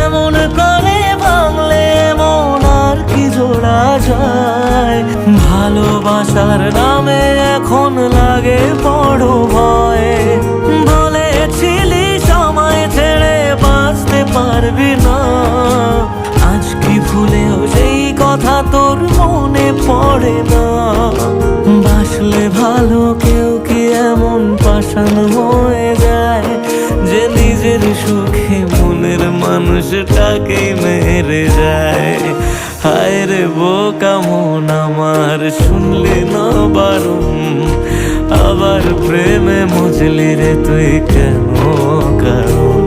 এমন করে ভাঙলে এমন আর কি জোড়া যায়। ভালোবাসার নামে এখন লাগে বড় ভয়। বলেছিলি সময় ছেড়ে বাঁচতে পারবি না, আজ কি ভুলেও সেই কথা তোর মনে পড়ে না? বাসলে ভালো কেউ কি এমন পাষাণ হয়ে যায় যে নিজের সুখে মনের মানুষটাকে মেরে যায়? হায় রে বোকা মন আমার, শুনলি না বারণ, আবার প্রেমে মজলি রে তুই কেন কারণ?